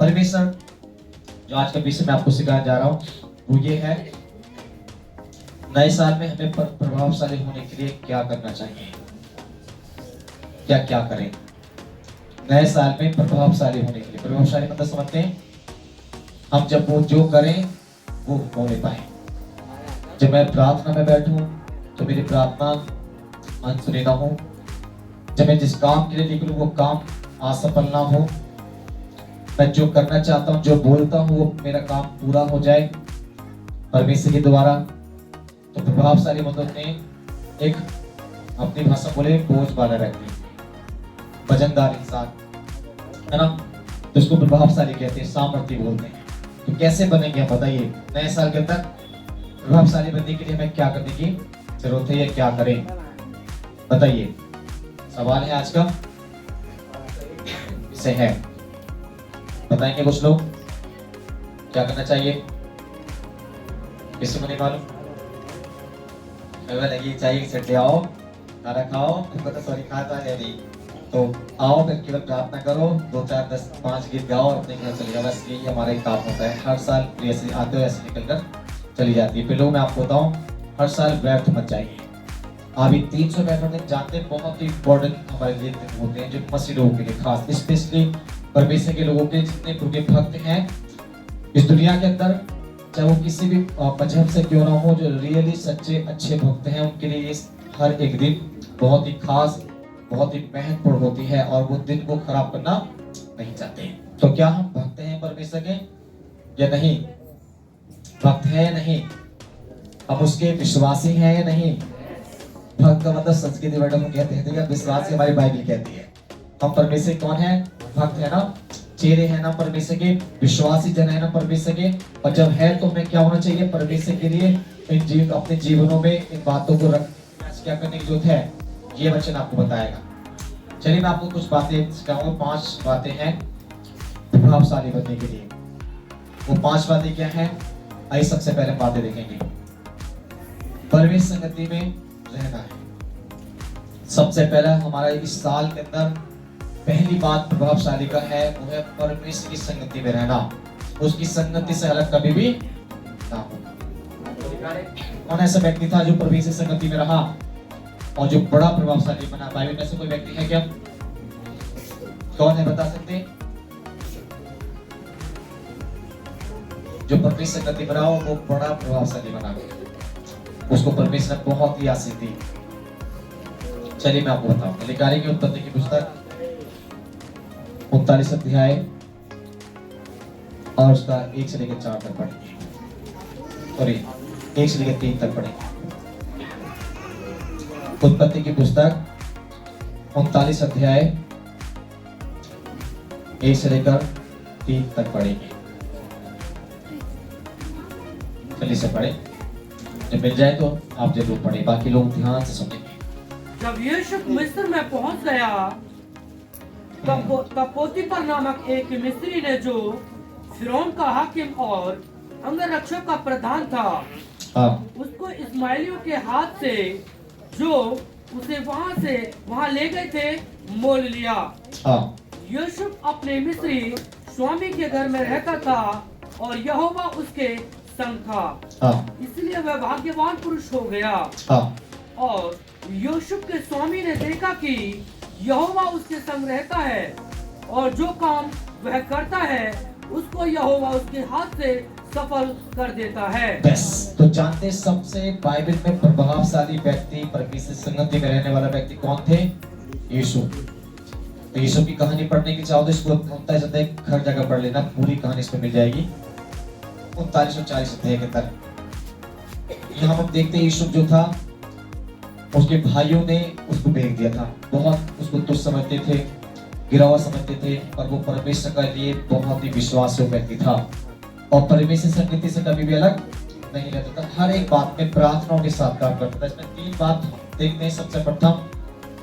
परमेश्वर जो आज के विषय में आपको सिखाने जा रहा हूँ वो ये है, नए साल में हमें प्रभावशाली होने के लिए क्या करना चाहिए, क्या क्या करें। नए साल में प्रभावशाली होने के लिए, प्रभावशाली मतलब समझते हैं हम जब वो जो करें वो हो नहीं पाए। जब मैं प्रार्थना में बैठूं तो मेरी प्रार्थना अनसुनी ना हो, जब मैं जिस काम के लिए निकलूं वो काम असफल ना हो, मैं जो करना चाहता हूं, जो बोलता हूं वो मेरा काम पूरा हो जाए परमेश्वर के द्वारा। तो प्रभावशाली मतलब ने एक अपनी भाषा बोले बोझ वाला व्यक्ति, वजनदार इंसान है ना, तो उसको प्रभावशाली कहते हैं, सामर्थ्य बोलते हैं। तो कैसे बनेंगे आप बताइए नए साल के अंदर प्रभावशाली बनने के लिए हमें क्या करने की जरूरत है या क्या करें, बताइए। सवाल है आज का विषय है, बताएंगे कुछ लोग क्या करना चाहिए, किसी को नहीं मालूम? लगी चाहिए सेट आओ, खाना खाओ, तुमको तो सॉरी खाता है नहीं, तो आओ फिर केवल प्रार्थना करो, 2 4 10 5 गीत गाओ और अपने घर चले जाओ। बस यही हमारा एक काम होता है। हर साल ऐसे आते हो ऐसे निकल कर चली जाती है। फिर लोग मैं आपको बताऊं, हर साल व्यर्थ मत जाइए। अभी 365 दिन जानते हैं, बहुत ही इम्पोर्टेंट हमारे लिए दिन होते हैं, जो मसीह लोगों के लिए खास, स्पेशली परमेश्वर के लोगों के जितने भूखे भक्त हैं इस दुनिया के अंदर, चाहे वो किसी भी मजहब से क्यों ना हो, जो रियली सच्चे अच्छे भक्त हैं उनके लिए ये हर एक दिन बहुत ही खास, बहुत ही महत्वपूर्ण होती है और वो दिन को खराब करना नहीं चाहते। तो क्या हम भक्त हैं परमेश्वर के या नहीं? भक्त है या नहीं? हम उसके विश्वासी हैं या नहीं? भक्त का मतलब संस्कृत वर्ड में कहते हैं, तो विश्वासी हमारी बाइबल कहती है। हम परमेश्वर कौन है? भक्त है ना, चेहरे हैं ना परमेश्वर के, विश्वासी जन है ना परमेश्वर के। और जब है तो हमें क्या होना चाहिए परमेश्वर के लिए अपने जीवनों में इन बातों को रख क्या करने की जरूरत है, ये वचन आपको बताएगा। चलिए मैं आपको कुछ बातें सिखाऊंगा, 5 बातें हैं प्रभावशाली बनने के लिए। वो 5 बातें क्या हैं? आइए सबसे पहले बातें देखेंगे। परमेश्वर संगति में रहना है। सबसे पहला हमारा इस साल के अंदर पहली बात प्रभावशाली का है, वो है परमेश्वर की संगति में रहना। उसकी संगति से अलग कभी भी ना हो। कौन ऐसा व्यक्ति था जो परमेश्वर की संगति में रहा और जो बड़ा प्रभावशाली बना? बाइबल में से कोई व्यक्ति है क्या? कौन है, बता सकते हैं? जो परमेश्वर संगति में रहा वो बड़ा प्रभावशाली बना, उसको परमेश्वर ने बहुत ही आशीष दी। चलिए मैं आपको बताऊं, लिखारी की उत्पत्ति की पुस्तक 39 अध्याय और उसका 1 से लेकर 4 तक पढ़ेंगे, सॉरी 1 से लेकर 3 तक पढ़ेंगे। उत्पत्ति की पुस्तक 39 अध्याय 1 से लेकर 3 तक पढ़ेंगे। चलिए से पढ़े, जब मिल जाए तो आप जरूर पढ़े, बाकी लोग ध्यान से सुनेंगे। जब यूसुफ मिस्र में पहुंच गया तब पोतीफर नामक एक मिस्री ने, जो फिरौन का हाकिम और अंगरक्षक का प्रधान था, उसको इस्माइलियों के हाथ से जो उसे वहां ले गए थे मोल लिया। यूसुफ अपने मिस्री स्वामी के घर में रहता था और यहोवा उसके संग था, इसलिए वह भाग्यवान पुरुष हो गया। और यूसुफ के स्वामी ने देखा कि यहोवा उसके संग रहता है और जो काम वह करता है उसको यहोवा उसके हाथ से सफल कर देता है। बस तो जानते हैं सबसे बाइबल में प्रभावशाली व्यक्ति, परमेश्वर संगति में रहने वाला व्यक्ति कौन थे? यूसुफ। तो यूसुफ की कहानी पढ़ने की चाहो तो इसको 39 अध्याय हर जगह पढ़ लेना, पूरी कहानी इसमें मिल जाएगी 39 और 40 अध्याय के अंदर। यहाँ हम देखते हैं यूसुफ जो था उसके भाइयों ने उसको बेच दिया था, बहुत उसको तुच्छ समझते थे, गिरा हुआ समझते थे, और वो परमेश्वर के लिए बहुत ही विश्वासी व्यक्ति था और परमेश्वर संगति से कभी भी अलग नहीं रहता था। हर एक बात में प्रार्थनाओं के साथ काम करता था। इसमें 3 बात देखते हैं। सबसे प्रथम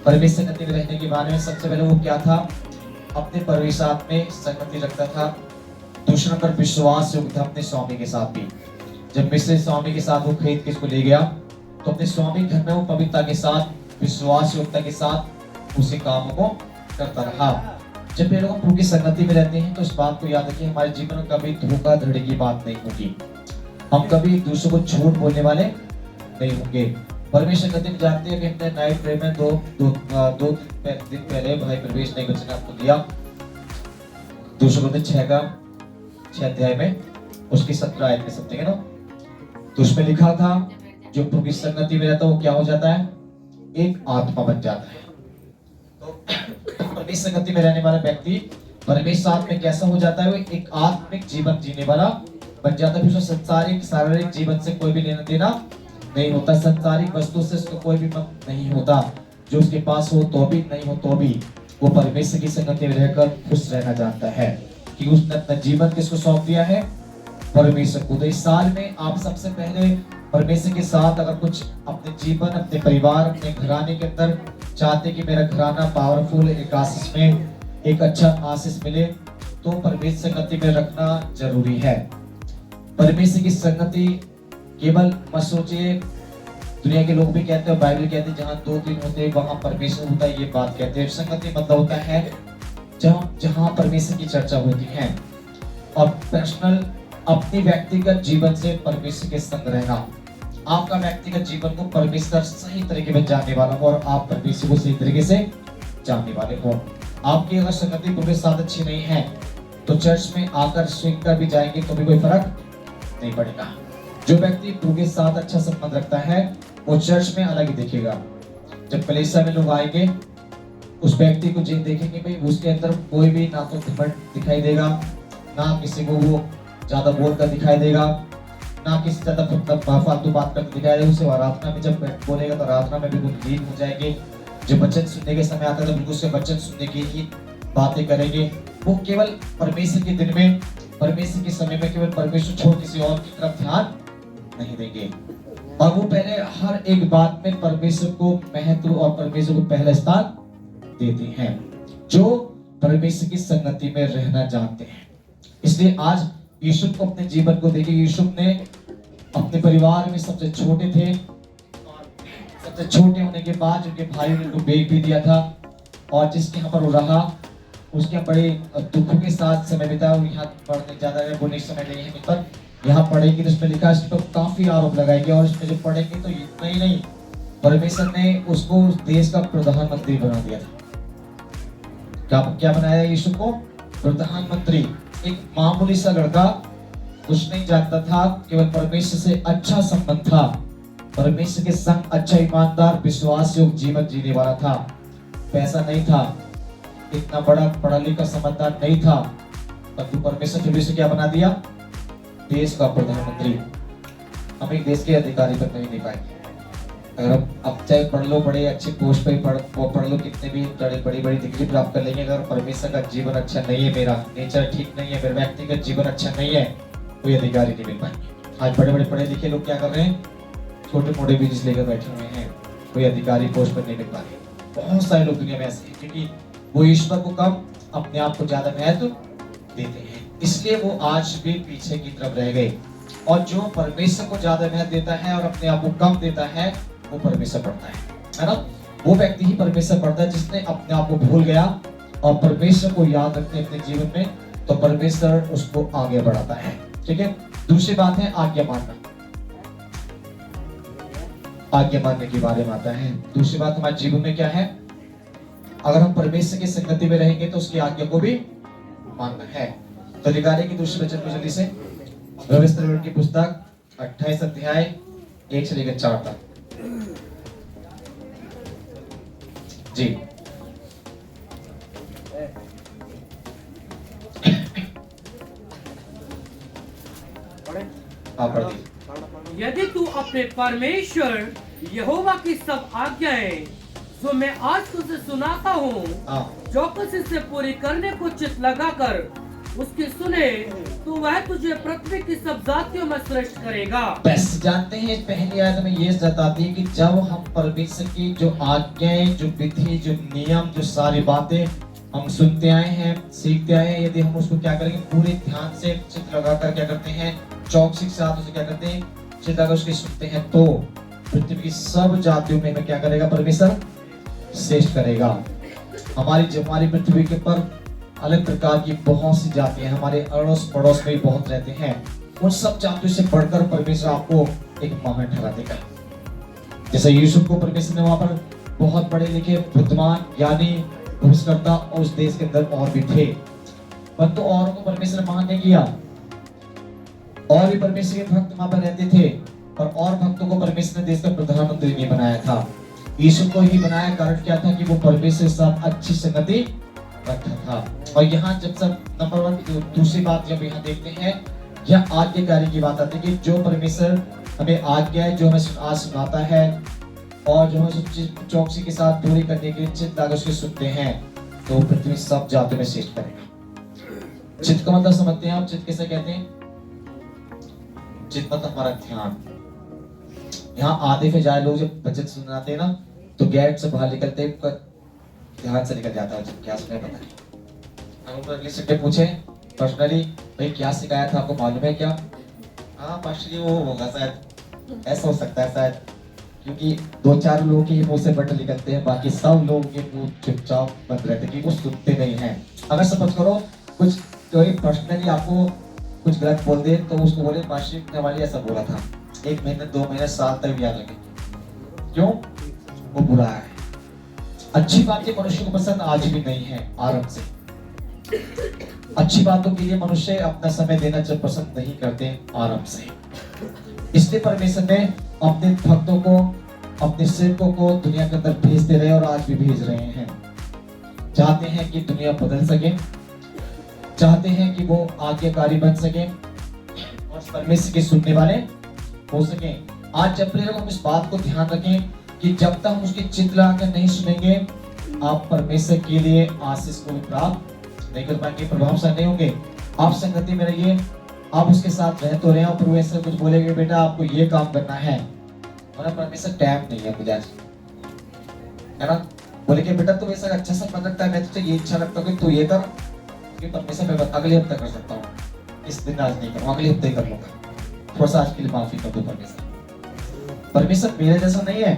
परमेश्वर संगति में रहने के बारे में सबसे पहले वो क्या था? अपने परमेश्वर में संगति रखता था, दूसरों पर विश्वास योग्य था अपने स्वामी के साथ भी। जब मिस्र स्वामी के साथ वो खरीद के इसको ले गया तो अपने स्वामी घर में वो पवित्रता के साथ, विश्वास योग्यता के साथ उसी कामों को करता रहा। जब ये लोग प्रभु की संगति में रहते हैं तो इस बात को याद रखिए, हमारे जीवन में कभी धोखाधड़ी की बात नहीं होगी, हम कभी एक दूसरे को झूठ बोलने वाले नहीं होंगे। परमेश्वर कहते हैं, जानते हैं कि हमने नाइट प्रे में दो दिन पहले भाई प्रवेश नहीं वचन आपको दिया, 2 अध्याय में उसकी 17 आयत में समझेंगे ना। तो उसमें लिखा था जो प्रभु की संगति में रहता है वो क्या हो जाता है, एक आत्मा बन जाता है। तो परमेश्वर संगति में रहने वाला व्यक्ति परमेश्वर साथ में कैसा हो जाता है, वो एक आत्मिक जीवन जीने वाला बन जाता है। फिर संसारिक शारीरिक जीवन से कोई भी लेना देना नहीं होता, संसारिक वस्तु से उसको कोई भी मत नहीं होता, जो उसके पास हो तो भी नहीं हो तो भी वो परमेश्वर की संगति में रहकर खुश रहना चाहता है, कि उसने अपना जीवन किसको सौंप दिया है, परमेश्वर को। तो इस साल में आप सबसे पहले परमेश्वर के साथ अगर कुछ अपने जीवन, अपने परिवार, अपने घराने के अंदर चाहते कि मेरा घराना पावरफुल, एक आशीष में एक अच्छा आशीष मिले, तो परमेश्वर संगति में रखना जरूरी है। परमेश्वर की संगति केवल मत सोचिए, दुनिया के लोग भी कहते हैं, बाइबल कहते हैं जहाँ 2-3 होते हैं वहां परमेश्वर होता है, ये बात कहते हैं। संगति मतलब होता है जहाँ परमेश्वर की चर्चा होती है और पर्सनल अपनी व्यक्तिगत जीवन से परमेश्वर के संग रहना। आपका व्यक्तिगत जीवन को परमेश्वर सही तरीके में जानने वाला हो और आप परमेश्वर को सही तरीके से जानने वाले हो। आपकी अगर संगति प्रभु के साथ अच्छी नहीं है तो चर्च में आकर स्विंग कर भी जाएंगे तो भी कोई फर्क नहीं पड़ेगा। जो व्यक्ति प्रभु के साथ अच्छा संबंध रखता है वो चर्च में अलग ही दिखेगा। जब कलीसिया में लोग आएंगे उस व्यक्ति को देखेंगे भाई उसके अंदर कोई भी ना तो घमंड दिखाई देगा, ना किसी को वो ज्यादा बोलता दिखाई देगा, ना किसी ज्यादा फालतू बात करते दिखाई देगा। उसे आराधना में जब बोलेगा तो आराधना में बिल्कुल लीन हो जाएंगे। जो वचन सुनने के समय आता है तो बिल्कुल उसके वचन सुनने की ही बातें करेंगे। वो केवल परमेश्वर के दिन में, परमेश्वर के समय में केवल परमेश्वर छोड़ किसी और की तरफ ध्यान नहीं देंगे और वो पहले हर एक बात में परमेश्वर को महत्व और परमेश्वर को पहला स्थान देते हैं, जो परमेश्वर की संगति में रहना जानते हैं। इसलिए आज यूसुफ को अपने जीवन को देखिए, यूसुफ ने अपने परिवार में सबसे छोटे थे, सबसे छोटे होने के बाद उनके भाइयों ने उनको बेच भी दिया था और जिसके यहाँ पर वो रहा उसके बड़े दुखों के साथ समय बिताया। यहाँ पढ़ने ज्यादा वो नहीं समय नहीं है, पर यहाँ पढ़ेंगे तो उसमें लिखा, इस पर काफी आरोप लगाएंगे और इसमें जो पढ़ेंगे तो इतना ही नहीं, परमेश्वर ने उसको उस देश का प्रधानमंत्री बना दिया था। क्या बनाया यूसुफ को? प्रधानमंत्री। एक मामूली सा लड़का, कुछ नहीं जानता था, केवल परमेश्वर से अच्छा संबंध था, परमेश्वर के संग अच्छा ईमानदार विश्वास योग्य जीवन जीने वाला था। पैसा नहीं था, इतना बड़ा पढ़ा लिखा समझदार नहीं था, परंतु परमेश्वर ने क्या बना दिया? देश का प्रधानमंत्री। हम एक देश के अधिकारी पर नहीं दे पाएंगे। अगर अब चाहे पढ़ लो, बड़े अच्छे पोस्ट पे पढ़ लो, कितने भी बड़ी बड़ी डिग्री प्राप्त कर लेंगे, अगर परमेश्वर का जीवन अच्छा नहीं है, मेरा नेचर ठीक नहीं है, मेरा व्यक्तिगत जीवन अच्छा नहीं है, कोई अधिकारी नहीं मिल पाएंगे। आज बड़े बड़े पढ़े लिखे लोग क्या कर रहे हैं? छोटे मोटे बिजनेस लेकर बैठे हुए हैं, कोई अधिकारी पोस्ट पर नहीं मिल पा रहे। बहुत सारे लोग दुनिया में ऐसे हैं क्योंकि वो ईश्वर को कम, अपने आप को ज्यादा महत्व देते हैं, इसलिए वो आज भी पीछे की तरफ रह गए। और जो परमेश्वर को ज्यादा महत्व देता है और अपने आप को कम देता है वो परमेश्वर पढ़ता है ना। वो व्यक्ति ही परमेश्वर पढ़ता है जिसने अपने आप को भूल गया और परमेश्वर को याद रखते अपने जीवन में, तो परमेश्वर उसको आगे बढ़ाता है। ठीक है। दूसरी बात है आज्ञा मानना। आज्ञा मानने के बारे में आता है। दूसरी बात हमारे जीवन में क्या है? अगर हम परमेश्वर की संगति में रहेंगे तो उसकी आज्ञा को भी मानना है। तो निकाले की दूसरे वचन को जल्दी से, रविस्त्र की पुस्तक 28 अध्याय 1 से लेकर 4 तक। जी यदि तू अपने परमेश्वर यहोवा की सब आज्ञाएं जो मैं आज तुझे सुनाता हूँ चौकस से पूरी करने को चित लगाकर उसकी सुने, तो वह तुझे पृथ्वी की सब जातियों में श्रेष्ठ करेगा। बस जानते हैं पहली आयत में ये बताती है कि जब हम परमेश्वर की जो आज्ञाएं, जो विधि, जो नियम, जो सारी बातें हम सुनते आए हैं, सीखते आए हैं, यदि हम उसको क्या करेंगे पूरे ध्यान से चित लगाकर क्या करते हैं, चौकसी के साथ उसे क्या करते हैं, चित लगाकर उसके सुनते हैं, तो पृथ्वी की सब जातियों में क्या करेगा? परमेश्वर श्रेष्ठ करेगा। हमारी पृथ्वी के ऊपर अलग प्रकार की बहुत सी जातियां हमारे अड़ोस पड़ोस में भी बहुत रहते हैं। उन सब जातियों से बढ़कर परमेश्वर आपको एक महान ठहरा देगा। जैसे यूसुफ को परमेश्वर ने वहां पर बहुत बड़े लिखे बुद्धिमान ज्ञानी भविष्यवक्ता उस देश के अंदर और भी थे, परंतु औरों को परमेश्वर ने महान नहीं किया। और भी परमेश्वर के भक्त वहां पर रहते थे, और भक्तों को परमेश्वर ने देश का प्रधानमंत्री नहीं बनाया था। यीशु को ही बनाया, कारण क्या था कि वो परमेश्वर के साथ अच्छी संगति रखता था। और यहाँ जब सब नंबर 1 दूसरी बात जब यहाँ देखते हैं, यह आज्ञाकारी की बात आती है कि जो परमेश्वर हमें आज्ञा है, जो हमें आज सुनाता है और जो हमें चौकसी के साथ पूरी करने के लिए चित्त लगा उसके सुनते हैं, तो पृथ्वी सब जातियों में श्रेष्ठ करेगा। चित्त का मतलब समझते हैं आप? चित्त किसे कहते हैं? चित्त मतलब हमारा ध्यान। यहाँ आधे से ज्यादा लोग जब वचन सुनाते हैं ना, तो गेट से बाहर निकलते हैं, ध्यान से निकल जाता है, क्या सुना पता नहीं। हम अगले से पूछे पर्सनली, भाई क्या सिखाया था, आपको मालूम है क्या? हाँ पास्टर वो होगा शायद, ऐसा हो सकता है शायद, क्योंकि 2-4 लोगों के ही मुंह से बटन निकलते हैं, बाकी सब लोग के मुंह चुपचाप बंद रहते हैं कि वो सुनते नहीं हैं। अगर सपोज करो कुछ कोई पर्सनली आपको कुछ गलत बोल दे, तो उसको बोले पास्टर ने हमारे ऐसा बोला था, 1 महीने 2 महीने साल तक याद रखेंगे। क्यों? वो बुरा है। अच्छी बातें मनुष्य को पसंद आज भी नहीं है आरंभ से। अच्छी बातों के लिए मनुष्य अपना समय देना जब पसंद नहीं करते आरंभ से। इसलिए परमेश्वर ने अपने भक्तों को, अपने सेवकों को दुनिया के अंदर भेजते रहे और आज भी भेज रहे हैं। चाहते हैं कि दुनिया बदल सके, चाहते हैं कि वो आज्ञाकारी बन सके और परमेश्वर के सुनने वाले हो सके। आज जब हम इस बात को ध्यान रखें कि जब तक हम उसकी चित्त लगाकर नहीं सुनेंगे, आप परमेश्वर के लिए आशीष को भी प्राप्त नहीं कर पाएंगे, प्रभावशाली नहीं होंगे। आप संगति में रहिए, आप उसके साथ रह तो रहे हो, पर वैसे कुछ बोलेंगे बेटा आपको ये काम करना है, और परमेश्वर टाइम नहीं है मुझे आज, है ना? बोलेंगे बेटा तू ऐसा अच्छा सा मन रखता है, मैं तुझे ये इच्छा रखता हूँ कि तू ये कर, कि परमेश्वर मैं अगले हफ्ते कर सकता हूँ, इस दिन आज नहीं करूँ, अगले हफ्ते कर लूंगा, थोड़ा सा आज के लिए माफी कर दो परमेश्वर। परमेश्वर मेरे जैसा नहीं है,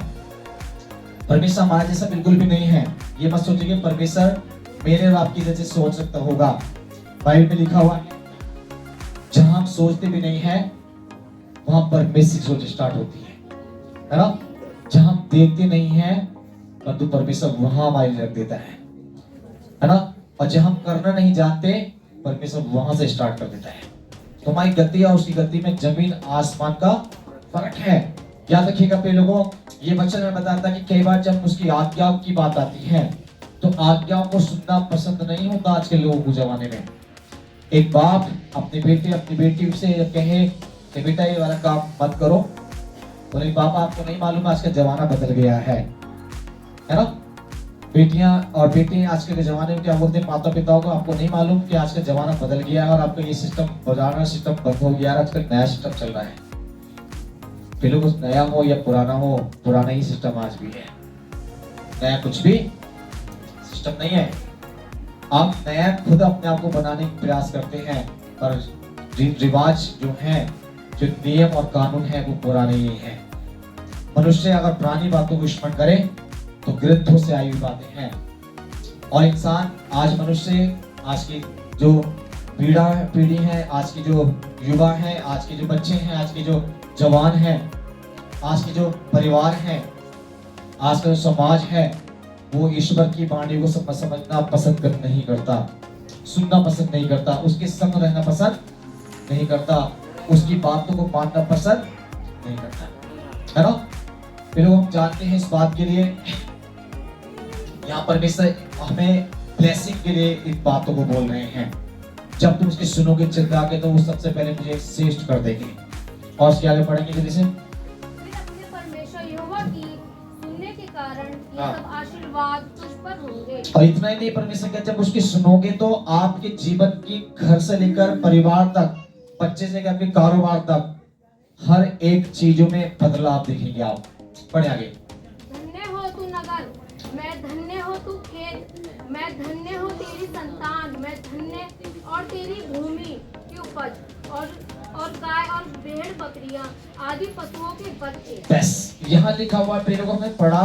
परमेश्वर हमारा जैसा बिल्कुल भी नहीं है। ये मत सोचिए कि परमेश्वर मेरे और आपकी जैसे सोच सकता होगा। बाइबल में लिखा हुआ है जहां हम सोचते भी नहीं है वहां परमेश्वर की सोच स्टार्ट होती है ना? जहां हम देखते नहीं है परंतु परमेश्वर वहां हमारे लिए रख देता है ना? और जहां हम करना नहीं जानते परमेश्वर वहां से स्टार्ट कर देता है। तो हमारी गति और उसकी गति में जमीन आसमान का फर्क है। याद रखिएगा प्रिय लोगों, ये वचन में बताता है कि कई बार जब उसकी आज्ञाओं की बात आती है तो आज्ञाओं को सुनना पसंद नहीं होता आज के लोगों को जमाने में। एक बाप अपने बेटे अपनी बेटी से कहे कि बेटा ये वाला काम मत करो, बोले पापा आपको नहीं मालूम आज का जमाना बदल गया है ना? बेटियां और बेटे आज के जमाने में क्या बोलते हैं माता पिताओं को, आपको नहीं मालूम कि आज का जमाना बदल गया है और आपका ये सिस्टम पुराना सिस्टम बंद हो गया है, आजकल नया सिस्टम चल रहा है। फिर लोग नया हो या पुराना हो, पुराना ही सिस्टम आज भी है, नया कुछ भी सिस्टम नहीं है। आप नया खुद अपने आप को बनाने का प्रयास करते हैं, पर रिवाज जो है, जो नियम और कानून है वो पुराने ही है। मनुष्य अगर पुरानी बातों को स्मरण करे तो ग्रंथों से आई हुई बातें हैं। और इंसान आज मनुष्य, आज की जो पीढ़ी है, आज की जो युवा है, आज के जो बच्चे हैं, आज के जो जवान हैं, आज के जो परिवार हैं, आज का जो समाज है, वो ईश्वर की वाणी को समझना पसंद नहीं करता, सुनना पसंद नहीं करता, उसके संग रहना पसंद नहीं करता, उसकी बातों को मानना पसंद नहीं करता, है ना? फिर हम जानते हैं इस बात के लिए यहाँ परमेश्वर हमें ब्लेसिंग के लिए इन बातों को बोल रहे हैं। जब तुम उसके सुनोगे चिल्ला के तो वो सबसे पहले मुझे श्रेष्ठ कर देंगे। और उसके आगे पढ़ेंगे जल्दी से। फिर अपने परमेश्वर यहोवा की सुनने के कारण ये सब आशीर्वाद तुझ पर होंगे। और इतना ही नहीं, परमेश्वर कहते जब उसकी सुनोगे तो आपके जीवन की घर से लेकर परिवार तक, बच्चे से लेकर आपके कारोबार तक, हर एक चीजों में बदलाव देखेंगे आप। पढ़े आगे। धन्य हो तू नगर, मैं धन्य हो तू खेत, मैं धन्य हो तेरी संतान, मैं धन्य और तेरी भूमि की उपज और गाय और भेड़ बकरियां आदि पशुओं के बच्चे। बस यहाँ लिखा हुआ है, हमने पढ़ा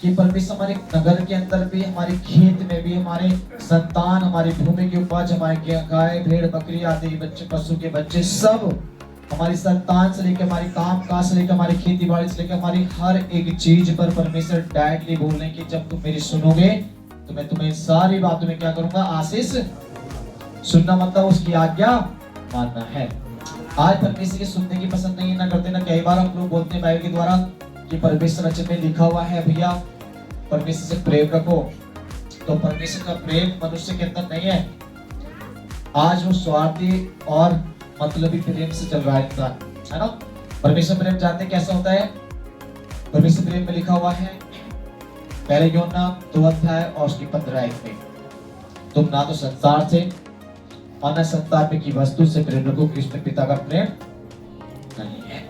कि परमेश्वर हमारे नगर के अंदर भी, हमारे खेत में भी, हमारे संतान, हमारी भूमि की उपज, हमारे गाय भेड़ बकरी आदि के बच्चे, पशु के बच्चे, सब हमारी संतान से लेकर हमारी काम काज से लेकर हमारी खेती बाड़ी से लेकर हमारी हर एक चीज पर परमेश्वर डायरेक्टली बोल रहे हैं कि जब तुम मेरी सुनोगे तो मैं तुम्हें सारी बातों में क्या करूंगा, आशीष। सुनना मतलब उसकी आज्ञा मानना है। आज परमेश्वर की सुनने की पसंद नहीं ना करते ना। कई बार हम लोग बोलते हैं बाइबल के द्वारा कि परमेश्वर वचन में लिखा हुआ है भैया परमेश्वर से प्रेम रखो, तो परमेश्वर का प्रेम मनुष्य के अंदर नहीं है। आज वो स्वार्थी और मतलबी प्रेम से चल रहा है इंसान, है ना। परमेश्वर प्रेम जानते हैं कैसा होता है। परमेश्वर प्रेम में लिखा हुआ है पहले यूहन्ना 2 अध्याय और उसकी 15 में, तुम ना तो संसार से और न संसार में की वस्तु से प्रेम रखो, कृष्ण पिता का प्रेम नहीं है।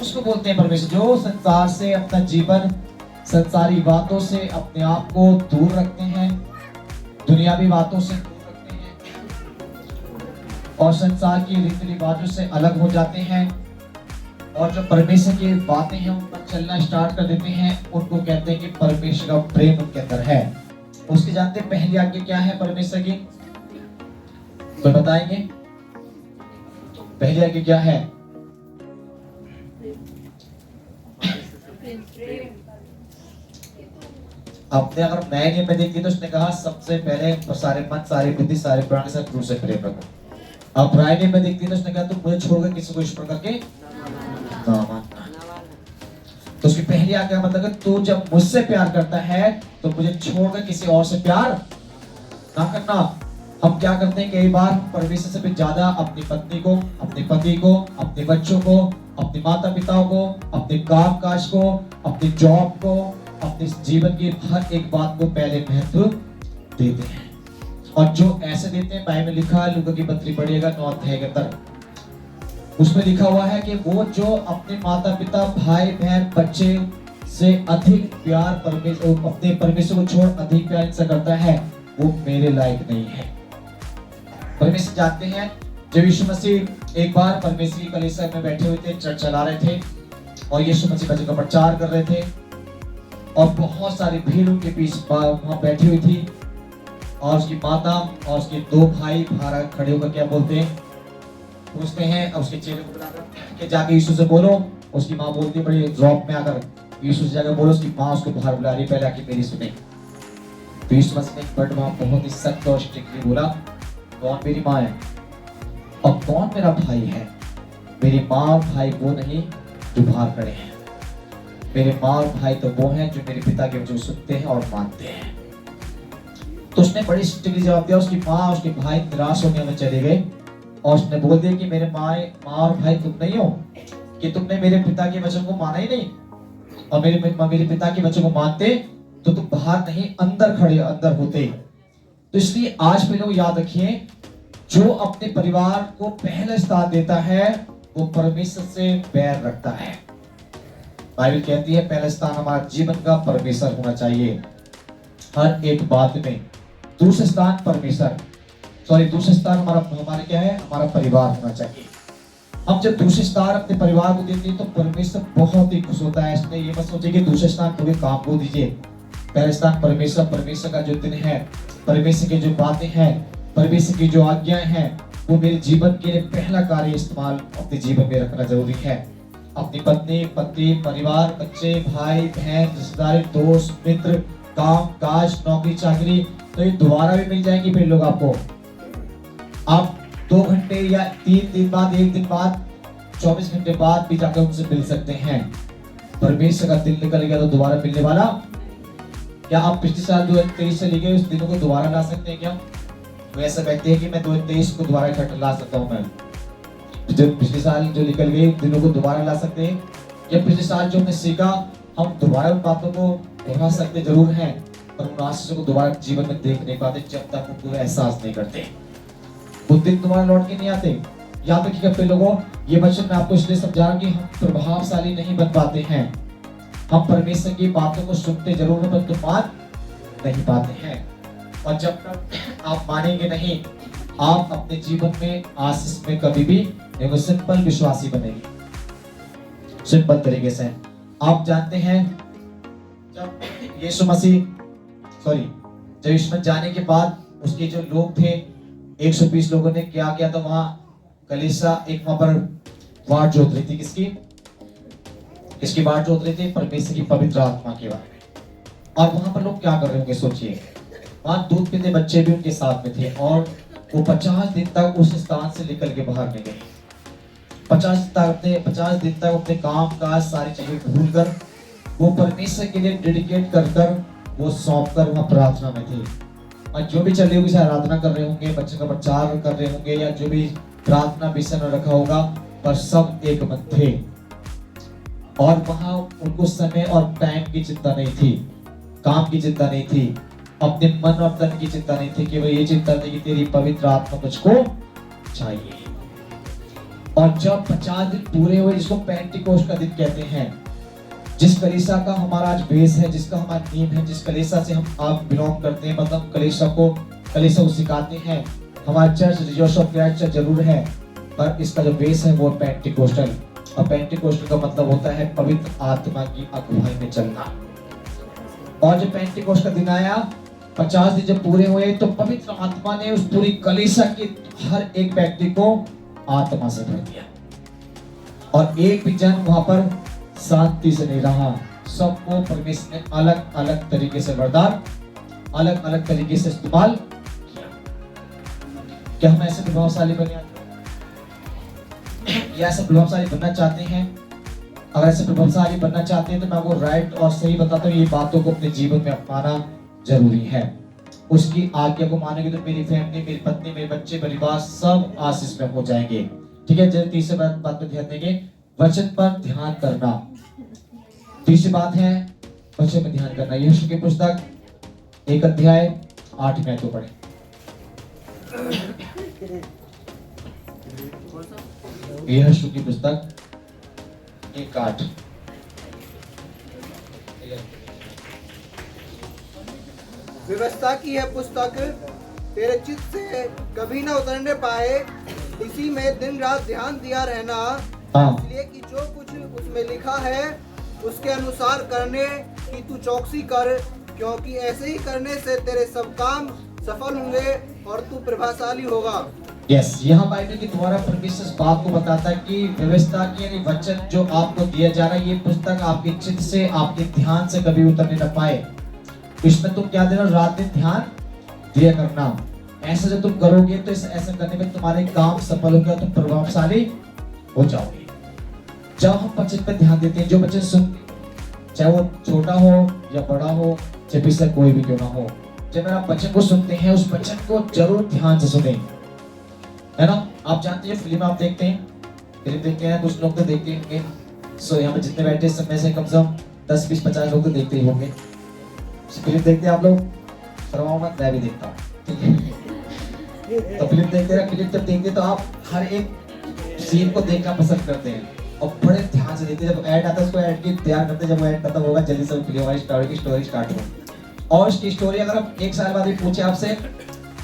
उसको बोलते हैं परमेश्वर जो संसार से अपना जीवन, संसारी बातों से अपने आप को दूर रखते हैं, दुनियावी बातों से दूर रखते हैं और संसार की रीति रिवाजों से अलग हो जाते हैं और जो परमेश्वर की बातें हैं उन पर चलना स्टार्ट कर देते हैं, उनको कहते हैं कि परमेश्वर का प्रेम उनके अंदर है। उसके जानते हैं पहली आज्ञा क्या है परमेश्वर की, तो बताएंगे पहली आज्ञा क्या है। अपने अगर नए नियम में देखिए तो उसने कहा सबसे पहले सारे मन, सारे बुद्धि, सारे प्राण से क्रूर से प्रेम रखो। अब पुराने नियम में देखती है तो उसने कहा तुम मुझे छोड़कर किसी को ईश्वर करके ना मानना। तो उसकी पहली आज्ञा मतलब तू जब मुझसे प्यार करता है तो मुझे छोड़कर किसी और से प्यार ना करना। हम क्या करते हैं कई बार परमेश्वर से भी ज्यादा अपनी पत्नी को, अपने पति को, अपने बच्चों को, अपने माता पिता को, अपने काम काज को, अपनी जॉब को, अपने जीवन की हर एक बात को पहले महत्व देते हैं। और जो ऐसे देते हैं बाइबल में लिखा है लूका की पत्री पढ़िएगा 9 अध्याय के अंदर, उसमें लिखा हुआ है कि वो जो अपने माता पिता, भाई बहन, बच्चे से अधिक प्यार परमेश्वर, अपने परमेश्वर को छोड़ अधिक प्यार इनसे करता है वो मेरे लायक नहीं है। परमेश्वर जानते हैं जब यीशु मसीह एक बार परमेश्वर की कलीसिया में बैठे हुए थे, चर्च चला रहे थे और यीशु मसीह वचन का प्रचार कर रहे थे और बहुत सारी भीड़ उनके बीच वहां बैठी हुई थी और उसकी माता और उसके 2 भाई बाहर खड़े होकर क्या बोलते हैं, पूछते हैं और उसके चेले को बुलाकर कि जाके यीशु से बोलो। उसकी माँ बोलती है बड़ी ड्रॉप में आकर यीशु से जाकर बोलो। उसकी माँ उसको बाहर बुला रही, पहले आके मेरी सुने। तो यीशु मसीह ने बट वहां बहुत ही सख्त और स्ट्रिक्टली बोला कौन मेरी माँ है और कौन मेरा भाई है। मेरी माँ और भाई वो नहीं जो बाहर खड़े हैं, मेरे माँ और भाई तो वो हैं जो मेरे पिता के वचन सुनते हैं और मानते हैं। तो उसने बड़ी स्ट्रिक्टली जवाब दिया। उसकी माँ और उसके भाई निराश होने में चले गए और उसने बोल दिया कि मेरे माँ और भाई तुम नहीं हो, कि तुमने मेरे पिता के वचन को माना ही नहीं और मेरे पिता के वचन को मानते तो तुम बाहर नहीं अंदर होते। तो इसलिए आज भी लोग याद रखिए जो अपने परिवार को पहला स्थान देता है वो परमेश्वर से बैर रखता है। बाइबल कहती है पहला स्थान हमारा जीवन का परमेश्वर होना चाहिए हर एक बात में। दूसरा स्थान दूसरा स्थान हमारा क्या है, हमारा परिवार होना चाहिए। हम जब दूसरे स्थान अपने परिवार को देते हैं तो परमेश्वर बहुत ही खुश होता है। इसलिए ये मत सोचिए कि दूसरे स्थान पूरे काम को दीजिए। पहले स्थान परमेश्वर का जो दिन है, परमेश्वर की जो बातें हैं, परमेश्वर की जो आज्ञाएं हैं वो मेरे जीवन के लिए पहला कार्य इस्तेमाल अपने जीवन में रखना जरूरी है। अपनी पत्नी, पति, परिवार, बच्चे, भाई बहन, रिश्तेदार, दोस्त, मित्र, काम काज, नौकरी चाकरी, तो ये दोबारा भी मिल जाएंगी। फिर लोग आपको आप 2 घंटे या 3 दिन बाद, 1 दिन बाद, 24 घंटे बाद भी जाकर उनसे मिल सकते हैं। परमेश्वर का दिन निकल गया तो दोबारा मिलने वाला। क्या आप पिछले साल 2023 से लेके उस दिनों को दोबारा ला सकते हैं क्या? वो ऐसा व्यक्ति है कि मैं 2023 को दोबारा इकट्ठा ला सकता हूँ। मैं जो पिछले साल जो निकल गए दिनों को दोबारा ला सकते हैं, या पिछले साल जो हमने सीखा हम दोबारा उन बातों को दोहरा सकते जरूर हैं, पर उन आशीषों को दोबारा जीवन में देख नहीं पाते जब तक वो पूरा एहसास नहीं करते। वो दिन दोबारा लौट के नहीं आते। याद रखिएगा फिर लोगों, ये वचन मैं आपको इसलिए समझा रहा हूं कि हम प्रभावशाली नहीं बन पाते हैं। हम परमेश्वर की बातों को सुनते जरूर हैं परंतु मान नहीं पाते हैं। और जब तक आप मानेंगे नहीं, आप अपने जीवन में आशीष में कभी भी एक सिंपल विश्वासी बनेंगे। सिंपल तरीके से आप जानते हैं जब यीशु मसीह जब यीशु जाने के बाद उसके जो लोग थे 120 लोगों ने क्या किया था, वहां कलीसिया एक वहां पर वाट जोत रही थी। किसकी वाट जोत रही थी? परमेश्वर की पवित्र आत्मा के बारे में। और वहां पर लोग क्या कर रहे होंगे सोचिए। वहां दूध पीते बच्चे भी उनके साथ में थे और वो 50 दिन तक उस स्थान से निकल के बाहर नहीं गए। 50 दिन तक अपने काम काज सारी चीजें भूल कर वो परमेश्वर के लिए डेडिकेट कर वो सौंप कर वहां प्रार्थना में थे। और जो भी चल रही होगी, आराधना कर रहे होंगे, बच्चों का प्रचार कर रहे होंगे, या जो भी प्रार्थना विषय में रखा होगा, पर सब एक मन थे। और वहां उनको समय और टाइम की चिंता नहीं थी, काम की चिंता नहीं थी, अपने मन और तन की चिंता नहीं थी, केवल ये चिंता थी कि तेरी पवित्र आत्मा मुझको चाहिए। और जब 50 दिन पूरे हुए, जिसको पेंटिकोस्ट का दिन कहते हैं, जिस कलीसिया का हमारा आज बेस है, जिसका हमारा नींव है, जिस कलीसिया से हम आप बिलोंग करते हैं, मतलब कलीसिया को सिखाते हैं। हमारा church resorts of Christ church जरूर है, पर इसका जो बेस है वो पेंटिकोस्टल। और पेंटिकोस्टल का मतलब होता है पवित्र आत्मा की अगुवाई में चलना। और जब पेंटिकोस्ट का दिन आया, 50 दिन जब पूरे हुए, तो पवित्र आत्मा ने उस पूरी कलीसिया के हर एक व्यक्ति को आत्मा से भर दिया। और एक भी जन वहां पर शांति से नहीं रहा। सबको परमेश्वर ने अलग अलग तरीके से वरदान, अलग अलग तरीके से इस्तेमाल किया। क्या हम ऐसे प्रभावशाली बने या ऐसे प्रभावशाली बनना चाहते हैं? अगर ऐसे प्रभावशाली बनना चाहते हैं तो मैं आपको राइट और सही बताता हूँ, ये बातों को अपने जीवन में अपनाना जरूरी है। उसकी आज्ञा को मानेंगे तो मेरी फैमिली, मेरी पत्नी, मेरे बच्चे, परिवार सब आशीष में हो जाएंगे। ठीक है, जल्दी तीसरी बात पर ध्यान देंगे, वचन पर ध्यान करना। तीसरी बात है वचन पर ध्यान करना। यीशु की पुस्तक 1 अध्याय 8 में तो पढ़े। यीशु की पुस्तक 1:8। व्यवस्था की यह पुस्तक तेरे चित्त से कभी न उतरने पाए, इसी में दिन रात ध्यान दिया रहना, इसलिए कि जो कुछ उसमें लिखा है उसके अनुसार करने की तू चौकसी कर, क्योंकि ऐसे ही करने से तेरे सब काम सफल होंगे और तू प्रभावशाली होगा। यस, यहाँ बाइबल के द्वारा परमेश्वर इस बात को बताता है कि व्यवस्था की यानी वचन जो आपको दिया जा रहा है, ये पुस्तक आपके चित्त से, आपके ध्यान से कभी उतरने न पाए। इसमें तुम क्या देना? रात दिन ध्यान दिया करना। ऐसा जब तुम करोगे तो ऐसा करने में तुम्हारे काम सफल होगा, तुम प्रभावशाली हो जाओगे। जब हम वचन पे ध्यान देते हैं, जो वचन सुनते, चाहे वो छोटा हो या बड़ा हो, चाहे से कोई भी क्यों ना हो, जब आप वचन को सुनते हैं, उस वचन को जरूर ध्यान से सुने, है ना। आप जानते हैं फिल्म आप देखते हैं, कुछ लोग तो देखते होंगे। सो यहाँ पे जितने बैठे सब में से कम 10, 20, 50 लोग तो देखते ही होंगे। फिल्म देखते हैं आप लोग? शर्माओ मत, मैं भी देखता हूँ। तो फिल्म देखते हैं, फिल्म जब देखते हैं तो आप हर एक सीन को देखना पसंद करते हैं और बड़े ध्यान से देखते हैं। जब ऐड आता है उसको ऐड की तैयार करते हैं, जब वो ऐड खत्म होगा जल्दी से फिल्म वाली स्टोरी स्टार्ट हो। और उसकी स्टोरी अगर हम 1 साल बाद भी पूछे आपसे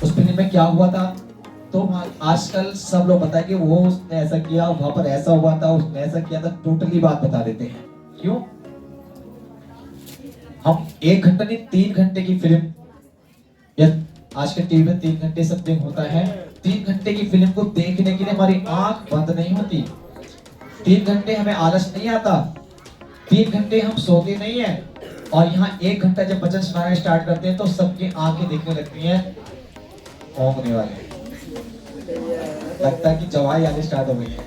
उस फिल्म में क्या हुआ था, तो आजकल सब लोग बताए कि वो उसने ऐसा किया, वहां पर ऐसा हुआ था, उसने ऐसा किया था, टोटली बात बता देते हैं। क्यों? हम 1 घंटा नहीं 3 घंटे की फिल्म, या आज के टीवी में 3 घंटे समथिंग होता है, 3 घंटे की फिल्म को देखने के लिए हमारी आंख बंद नहीं होती। 3 घंटे हमें आलस नहीं आता, 3 घंटे हम सोते नहीं है। और यहाँ 1 घंटा जब वचन सुनाना स्टार्ट करते हैं तो सबकी आंखें देखने लगती हैं, औंकने वाले, लगता है कि जवाई आने स्टार्ट हो गई है,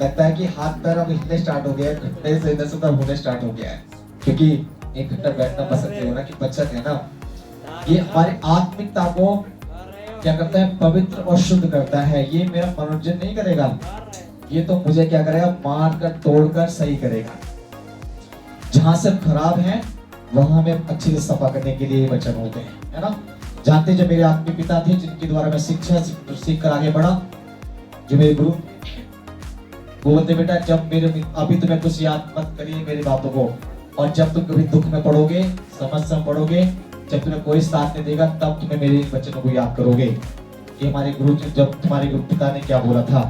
लगता है कि हाथ पैर अब हिलने स्टार्ट हो गया है, घंटे से इधर से उधर होने स्टार्ट हो गया है, क्योंकि 1 घंटा बैठना पसंद नहीं हो रहा कि बचत है ना। ये हमारी आत्मिकता को क्या करता है? पवित्र और शुद्ध करता है। ये मेरा मनोरंजन नहीं करेगा, ये तो मुझे क्या करेगा? मार कर तोड़ कर सही करेगा। जहां से खराब है वहां में अच्छे से सफा करने के लिए वचन होते हैं, है ना। जानते जब मेरे आत्मिक पिता थे जिनके द्वारा मैं शिक्षा सीख कर आगे बढ़ा, जो मेरे गुरु, वो बोलते बेटा जब मेरे अभी तुम्हें कुछ याद मत करिए मेरी बातों को, और जब तुम कभी दुख में पड़ोगे, समस्या में पड़ोगे, जब तुम्हें कोई साथ नहीं देगा, तब तुम्हें मेरे वचनों को याद करोगे। ये हमारे गुरु जब तुम्हारे गुरु पिता ने क्या बोला था।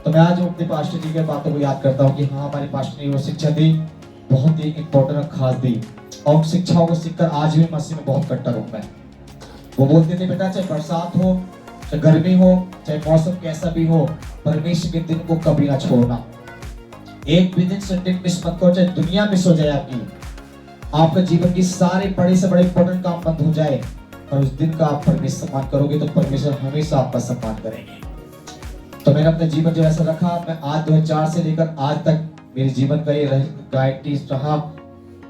तो मैं आज अपने पास्टर जी के बातों को याद करता हूँ कि हाँ, हमारे पास्टर ने वो शिक्षा दी, बहुत ही इंपॉर्टेंट और खास दी। और शिक्षाओं को सीखकर आज भी मसीह में बहुत कट्टर हूं मैं। वो बोलते थे बेटा चाहे बरसात हो, चाहे गर्मी हो, चाहे मौसम कैसा भी हो, परमेश्वर के दिन को कभी ना छोड़ना। एक भी दिन से दिन मिस मत करो, चाहे दुनिया मिस हो जाए आपकी, आपका जीवन की सारे बड़े से बड़े इंपॉर्टेंट काम बंद हो जाए, और उस दिन का आप परमेश्वर सम्मान करोगे तो परमेश्वर हमेशा आपका सम्मान करेंगे। तो मैंने अपने जीवन जो ऐसा रखा, मैं आज 2004 से लेकर आज तक मेरे जीवन का ये गारंटी रहा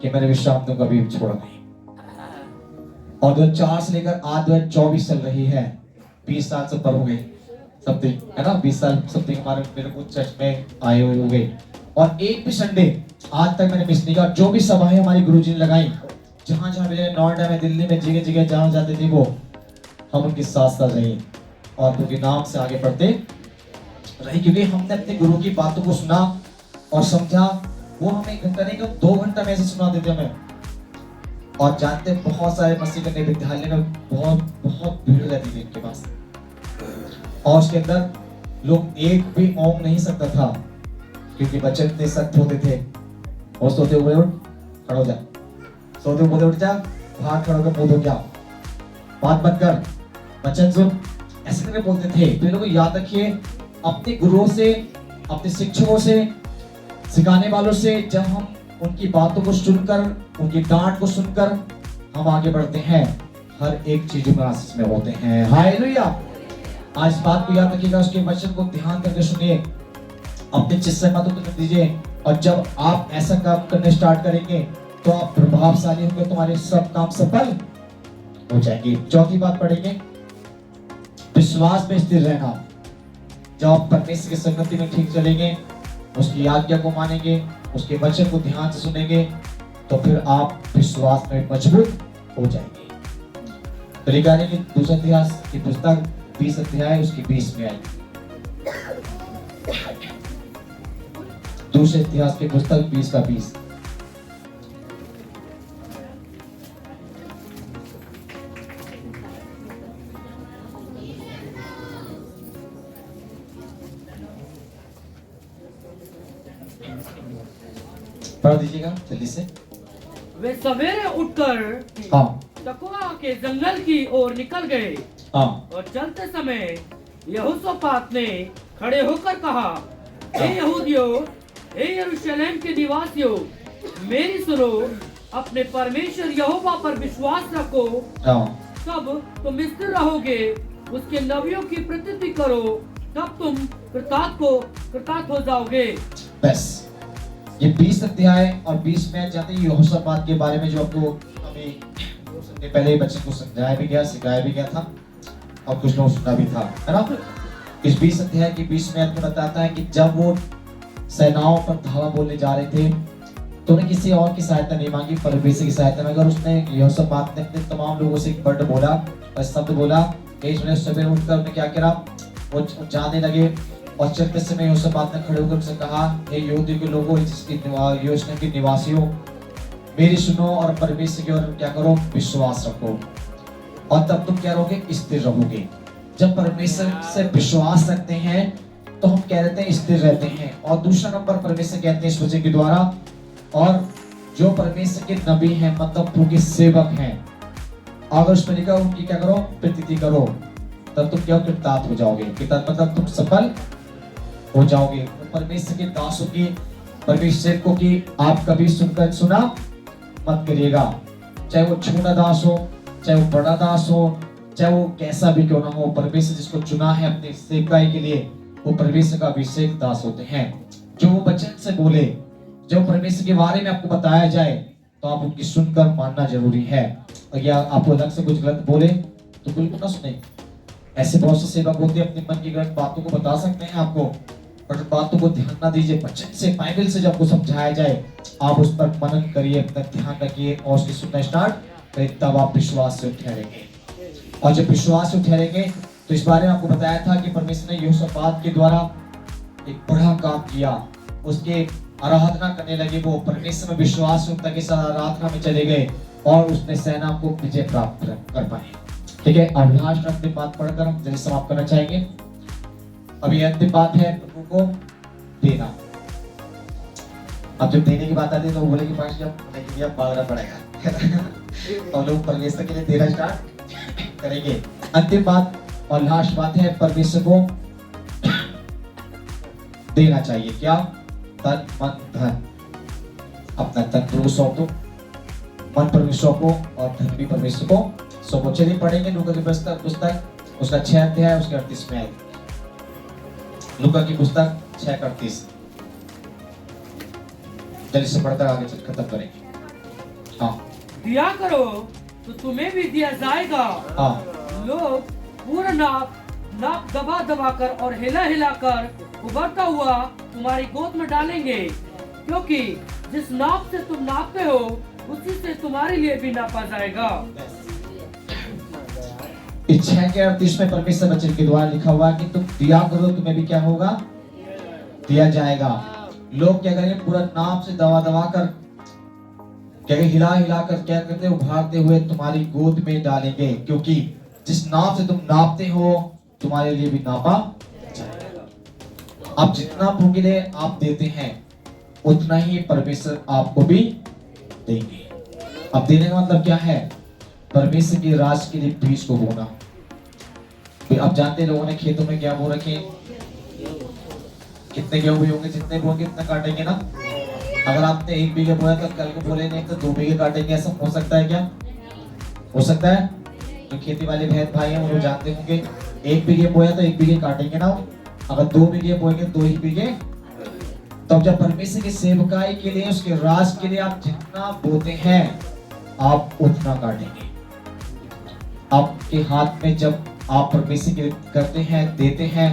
कि मैंने विश्राम को कभी छोड़ा नहीं। और 2004 से लेकर आज 2024 चल रही है, 20 साल से ऊपर हो गए समथिंग, है ना, 20 साल समथिंग हमारे मेरे को चर्च में आए हुए हो गए। और एक भी संडे आज तक मैंने मिस नहीं किया। जो भी सभाएं हमारी गुरुजी ने लगाई, जहां जहां मिले, नोएडा में, दिल्ली में, जगह जगह जहां जाते थे वो हम उनके साथ साथ रहे और उनके नाम से आगे बढ़ते रहे, क्योंकि हमने अपने गुरु की बातों को सुना और समझा। वो हमें 1 घंटा नहीं, 2 घंटा में ऐसे सुना देते हमें। और जानते बहुत सारे मसीह के विद्यालय में बहुत भीड़ रहती थी इनके पास, और उसके अंदर लोग एक भी ओम नहीं सकता था, क्योंकि बच्चे इतने सख्त होते थे। और सोते हुए उठ खड़ो जा, सोते हुए उठ जा, बाहर खड़ो कर मुंह धो क्या, बात मत कर, वचन सुन, ऐसे करके बोलते थे। तो लोग याद रखिए, अपने गुरुओं से, अपने शिक्षकों से, सिखाने वालों से जब हम उनकी बातों को सुनकर, उनकी डांट को सुनकर हम आगे बढ़ते हैं, हर एक चीज में आशीष में होते हैं। हालेलुया। आज बात को याद रखिएगा, उसके वचन को ध्यान करके सुनिए, अपने चित्त से मत उतर दीजिए। और जब आप ऐसा काम करने स्टार्ट करेंगे तो आप प्रभावशाली होंगे, तुम्हारे सब काम सफल हो जाएंगे। चौथी बात पढ़ेंगे, विश्वास में स्थिर रहना। जब आप परमेश्वर की संगति में ठीक चलेंगे, उसकी आज्ञा को मानेंगे, उसके वचन को ध्यान से सुनेंगे, तो फिर आप विश्वास में मजबूत हो जाएंगे। तो लिखा है कि दूसरा इतिहास की पुस्तक 20 अध्याय उसकी 20 में आई। दूसरे इतिहास की पुस्तक 20 का 20। पढ़ दीजिएगा जल्दी से। वे सवेरे उठकर हाँ तकोआ के जंगल की ओर निकल गए। हाँ और चलते समय यहोशापात ने खड़े होकर कहा, हे यहूदियों, हे यरूशलेम के निवासियों, मेरी सुनो, अपने परमेश्वर यहोवा पर विश्वास रखो, तब तुम स्थिर रहोगे। उसके नबियों की प्रतीति करो, तब तुम कृतार्थ हो जाओगे। बस ये 20 अध्याय और 20 में जाते हैं यहोशापात के बारे में, जो आपको अभी पहले बच्चे को समझाया भी गया, सिखाया भी गया था, और कुछ लोग सुना भी था, है ना। इस 20 अध्याय के 20 में आपको बताता है कि जब वो सेनाओं पर धावा बोलने जा रहे थे, तो उन्हें किसी और की सहायता नहीं मांगी, परमेश्वर की सहायता मांगी। और उसने यहोशापात ने अपने तमाम लोगों से एक वर्ड बोला और शब्द बोला। सवेरे उठकर उन्हें क्या करा, वो जाने लगे। और चलते समय यहोशापात ने खड़े होकर उनसे कहा, हे यहूदियों के लोगों, यरूशलेम के निवासियों, मेरी सुनो और परमेश्वर की ओर क्या करो, विश्वास रखो, और तब तुम क्या रहोगे, स्थिर रहोगे। जब परमेश्वर से विश्वास रखते हैं तो हम कह रहते हैं स्थिर रहते हैं। और दूसरा नंबर परमेश्वर कहते हैं इस वचन के द्वारा, और जो परमेश्वर के नबी हैं, मतलब उनके सेवक हैं, अगर उसमें लिखा उनकी क्या करो, प्रतीति करो, तब तुम क्या कृतार्थ हो जाओगे। कृतार्थ मतलब तुम सफल हो जाओगे। परमेश्वर के दासों की, परमेश्वर को की आप कभी सुनकर सुना मत करिएगा, चाहे वो छोटा दास हो, चाहे वो बड़ा दास हो, चाहे वो कैसा भी क्यों ना हो। परमेश्वर जिसको चुना है अपने सेवकाई के लिए, वो परमेश्वर का अभिषेक दास होते हैं। जो वो वचन से बोले, जो परमेश्वर के बारे में आपको बताया जाए, तो आप उनकी सुनकर मानना जरूरी है। और या आपको अलग से कुछ गलत बोले तो बिल्कुल ना सुने। ऐसे बहुत से सेवक होते हैं, अपने मन की गलत बातों को बता सकते हैं आपको, पर बातों को ध्यान ना दीजिए। वचन से, बाइबल से जब आपको समझाया जाए, आप उस पर मनन करिए, अपना ध्यान रखिए और उसकी सुनना स्टार्ट करिए, तब आप विश्वास से ठहरेंगे। और जब विश्वास से ठहरेंगे, तो इस बारे में आपको बताया था कि परमेश्वर ने यहोशापात के द्वारा एक बड़ा काम किया। उसके आराधना करने लगे, वो परमेश्वर में विश्वास के साथ आराधना में चले गए और उसने सेना को विजय प्राप्त कर पाए। ठीक है, अब लास्ट अंतिम बात पढ़कर हम जल्दी समाप्त करना चाहेंगे। अभी अंतिम बात है प्रभु को देना। अब जब देने की बात आती है तो बोले कि पास जब मांगना पड़ेगा। और लोग परमेश्वर के लिए देना स्टार्ट करेंगे। अंतिम बात और लास्ट बात है, परमेश्वर को देना चाहिए क्या? तन मन धन। अपना तन प्रभु सौंप दो, मन परमेश्वर को और धन भी परमेश्वर को सौंपो। चलिए पढ़ेंगे लूका की पुस्तक उसका 6 अध्याय उसके 38 में आएगी। लूका की पुस्तक 6:38। जल्दी से पढ़कर आगे चल खत्म करेंगे। हाँ, दिया करो तो तुम्हें भी दिया जाएगा। हाँ, लोग पूरा नाप दबा दबा कर और हिला हिला कर उभरता हुआ तुम्हारी गोद में डालेंगे, क्योंकि जिस नाप से तुम नापते हो उसी से तुम्हारे लिए भी नापा जाएगा। इस 6:38 में परमेश्वर वचन के द्वारा लिखा हुआ है कि तुम दिया करो तुम्हें भी क्या होगा? दिया जाएगा। लोग क्या करेंगे? पूरा नाप से दबा दबा कर क्या हिला हिला कर क्या करते, उभारते हुए तुम्हारी गोद में डालेंगे, क्योंकि जिस नाप से तुम नापते हो तुम्हारे लिए भी नापा जाएगा। आप जितना भूखिले आप देते हैं उतना ही परमेश्वर आपको भी देंगे। अब देने का मतलब क्या है? परमेश्वर के राज के लिए बीज को बोना। आप जानते हैं लोगों ने खेतों में क्या बो रखे, कितने गेहूं भी होंगे, जितने बोएंगे उतना काटेंगे ना। अगर आपने 1 बीघे बोया तो कल को बोले नहीं तो 2 बीघे काटेंगे, ऐसा हो सकता है क्या? हो सकता है? तो खेती वाले बहन भाई हैं वो लोग जानते होंगे, 1 बीघे बोया तो 1 बीघे काटेंगे ना। अगर 2 बीघे बोएंगे 2 ही बीघे। तो जब परमेश्वर की सेवकाई के लिए, उसके राज के लिए आप जितना बोते हैं आप उतना काटेंगे। आपके हाथ में जब आप परमेश्वर के लिए करते हैं, देते हैं,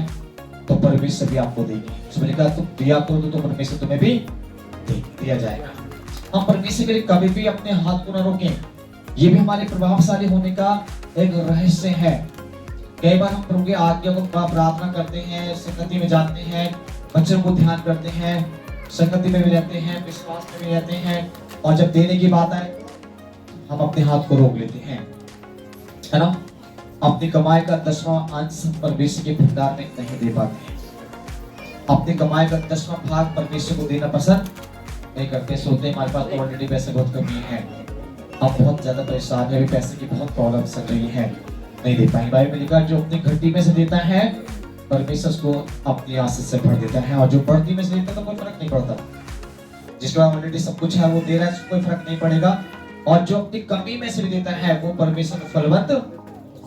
तो परमेश्वर भी आपको देंगे। उसमें लिखा तुम दिया करो तो परमेश्वर तुम्हें भी दिया जाएगा। हम परमेश्वर के लिए कभी भी अपने हाथ को न रोकें। ये भी हमारे प्रभावशाली होने का एक रहस्य है। कई बार हम प्रभु की आज्ञा को प्रार्थना करते हैं, संगति में जाते हैं, बच्चों को ध्यान करते हैं, संगति में भी रहते हैं, विश्वास में भी रहते हैं, और जब देने की बात आए हम अपने हाथ को रोक लेते हैं, है ना। अपनी कमाई का 10वां अंश परमेश्वर के भंडार में नहीं दे पाते हैं। अपनी कमाई का 10वां भाग परमेश्वर को देना पसंद नहीं करते। सोचते हैं हमारे पास तो ऑलरेडी पैसे बहुत कमी है, हम बहुत ज्यादा परेशान है, अभी पैसे की बहुत प्रॉब्लम चल रही है, नहीं दे पाएंगे। बाइबल में लिखा जो अपनी घटी में से देता है परमेश्वर उसको अपनी आशीष से भर देता है, और जो बढ़ती में से देता है तो कोई फर्क नहीं पड़ता। जिसके पास ऑलरेडी सब कुछ है वो दे रहा है, उसको कोई फर्क नहीं पड़ेगा। और जो अपनी कमी में से भी देता है वो परमेश्वर में फलवंत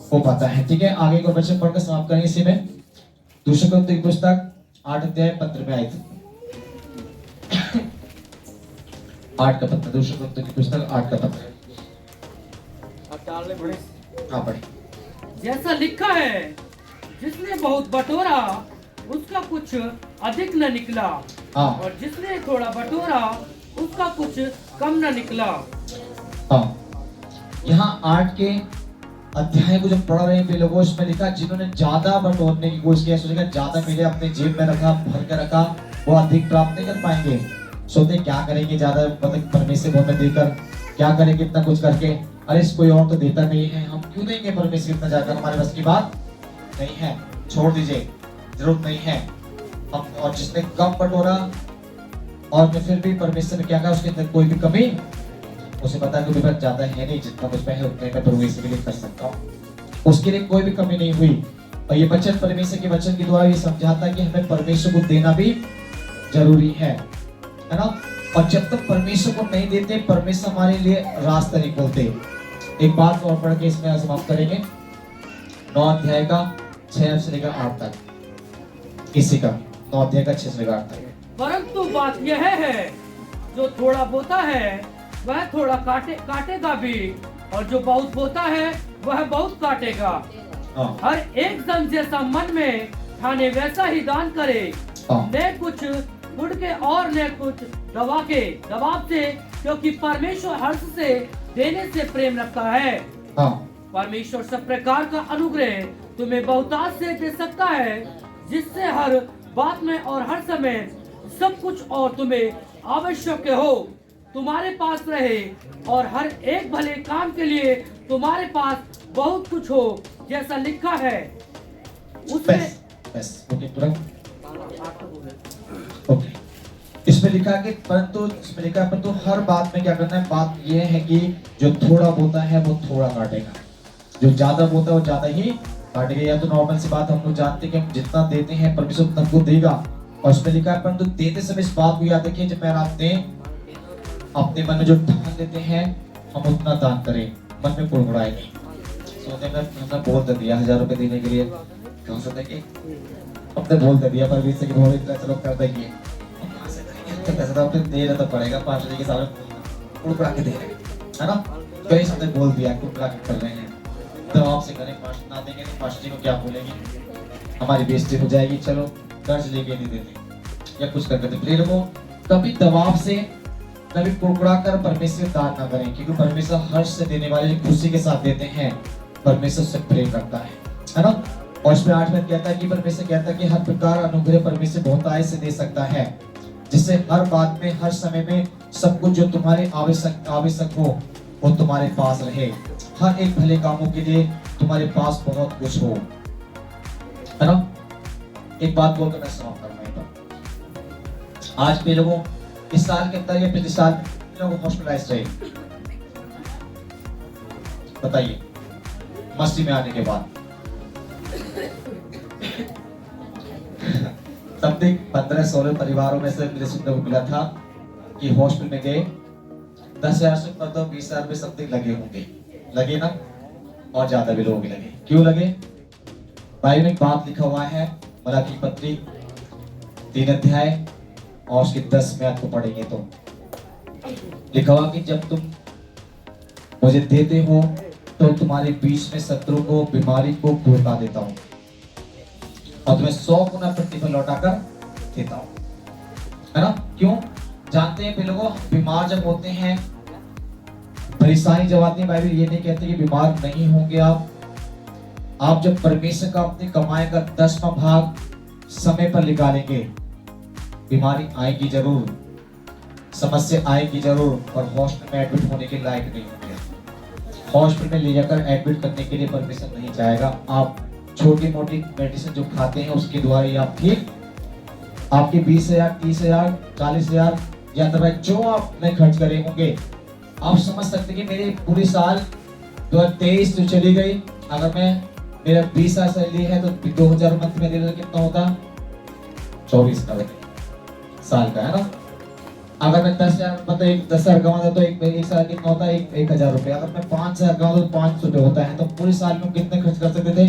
हो पाता है। ठीक है, आगे को बच्चे पढ़कर समाप्त करेंगे इसी में। दूसरे कोरिन्थियों की पुस्तक 8 अध्याय 15 में आई थी। 8 का पत्र, दूसरे कोरिन्थियों की पुस्तक 8 का पत्र। हाँ पढ़े। जैसा लिखा है, जिसने बहुत बटोरा उसका कुछ अधिक न निकला, हाँ, और जिसने थोड़ा बटोरा उसका कुछ कम न निकला। हाँ, यहाँ 8 के अध्याय को जब पढ़ रहे हैं लोगों, इसमें लिखा जिन्होंने ज्यादा बटोरने की कोशिश किया, सोचेगा ज्यादा मिले, अपने जेब में रखा, भर के रखा, वो अधिक प्राप्त नहीं कर पाएंगे। सोचते क्या करेंगे ज्यादा, मतलब परमेश्वर को देकर क्या करेंगे इतना कुछ करके, अरे कोई और तो देता नहीं है, हम क्यों देंगे परमेश्वर इतना जाकर, हमारे बस की बात नहीं है, छोड़ दीजिए, जरूरत नहीं है हम। और जिसने कम बटोरा और फिर भी परमेश्वर ने क्या कहा, उसके अंदर कोई भी कमी, उसे पता है कि मेरे पास ज्यादा है नहीं, जितना मुझ में है उतने मैं परमेश्वर के लिए कर सकता हूँ, उसके लिए कोई भी कमी नहीं हुई। और ये वचन परमेश्वर के वचन के द्वारा ये समझाता है कि हमें परमेश्वर को देना भी जरूरी है ना। और जब तक परमेश्वर को नहीं देते परमेश्वर हमारे लिए रास्ता नहीं खोलते। एक बात और पढ़ के इसमें समाप्त करेंगे। 9 अध्याय का 6 से लेकर 8 तक, इसी का 9 अध्याय का 6 से लेकर 8 तक। परंतु बात यह है, जो थोड़ा बोता है वह थोड़ा काटेगा भी, और जो बहुत बोता है वह बहुत काटेगा। हर एक जन जैसा मन में ठाने वैसा ही दान करे, न कुछ उड़ के और न कुछ दबाव से, क्योंकि परमेश्वर हर्ष से देने से प्रेम रखता है। परमेश्वर सब प्रकार का अनुग्रह तुम्हें बहुतायत से दे सकता है, जिससे हर बात में और हर समय सब कुछ और तुम्हें आवश्यक हो तुम्हारे पास रहे, और हर एक भले काम के लिए तुम्हारे पास बहुत कुछ हो, जैसा लिखा है उसमें। ओके। इसमें लिखा है कि परंतु हर बात में क्या करना है, बात यह है कि जो थोड़ा बोता है वो थोड़ा काटेगा, जो ज्यादा बोता है वो ज्यादा ही काटेगा। या तो नॉर्मल सी बात हम लोग जानते हैं कि हम जितना देते हैं परमेश्वर उतना हमको देगा। और उसमें लिखा है परंतु देते समय इस बात को याद रखिए, जब आपने अपने मन में जो ठान लेते हैं हम उतना दान करें, मन में कुड़कुड़ाए नहीं। सोचने में हमने बोल तो दिया 1000 रुपए देने के लिए, कौन सा देंगे, अपने बोल तो दिया पर से कि बोले इतना चलो कर देंगे, तो पैसा तो आपने दे रहा तो पड़ेगा, 5 जी के सामने कुड़कुड़ा के दे रहे है ना, कई सबने बोल दिया कुड़कुड़ा के कर रहे हैं, तो आपसे करें 5 ना देंगे नहीं, 5 जी को क्या बोलेंगे, हमारी बेइज्जती हो जाएगी, चलो कर्ज लेके नहीं देते या कुछ करके। प्रिय लोगों, कभी दबाव से कभी कुड़कुड़ा कर परमेश्वर दान ना करें, क्योंकि परमेश्वर हर्ष से देने वाले जो खुशी के साथ देते हैं परमेश्वर से प्रेम रखता है ना। और इसमें 8 में कहता है कि परमेश्वर कहता है कि हर प्रकार अनुग्रह परमेश्वर बहुतायत से दे सकता है, जिससे हर बात में हर समय में सब कुछ जो तुम्हारे आवश्यक हो वो तुम्हारे पास रहे, हर एक भले कामों के लिए तुम्हारे पास बहुत कुछ हो, है ना। एक बात बोलकर मैं समाप्त करूंगा। आज भी लोगों इस साल के अंदर या पिछले साल लोग हॉस्पिटलाइज रहे, बताइए मस्ती में आने के बाद तब तक 15-16 परिवारों में से मेरे सुनने को मिला था कि हॉस्पिटल में गए 10,000 से ऊपर तो 20,000 में सब तक लगे होंगे, लगे ना, और ज्यादा भी लोग लगे। क्यों लगे? बाइबल में एक बात लिखा हुआ है, मलाकी पत्री 3 अध्याय और उसके 10 में आपको पढ़ेंगे तो लिखा हुआ कि जब तुम मुझे देते हो तो तुम्हारे बीच में शत्रु को बीमारी को भुला देता हूं और तुम्हें 100 गुना प्रतिफल लौटाकर देता हूं, है ना। क्यों? जानते हैं लोगों, बीमार जब होते हैं, परेशानी जब आती है, बाइबल ये नहीं कहती कि बीमार नहीं होंगे आप जब परमेश्वर का अपने कमाए का 10वां भाग समय पर निकालेंगे, बीमारी आएगी जरूर, समस्या आएगी जरूर, और हॉस्पिटल में एडमिट होने के लायक नहीं होंगे। हॉस्पिटल में ले जाकर एडमिट करने के लिए परमिशन नहीं चाहेगा। आप छोटी मोटी मेडिसिन जो खाते हैं उसके द्वारा ही आप ठीक, आपके 20,000, 30,000, 40,000 या दवाई जो आपने खर्च करे होंगे, आप समझ सकते कि मेरे पूरे साल 2023 जो चली गई, अगर मैं मेरा 20,000 सैलरी है तो 2,000 मंथ में देना कितना होता, 24 का साल का, है ना। अगर मैं 10,000 मतलब 10,000 कमाता तो एक साल कितना होता है, 1,000 रुपए। अगर मैं 5,000 कमाता तो 500 रुपए होता है, तो पूरे साल में कितने खर्च कर सकते थे,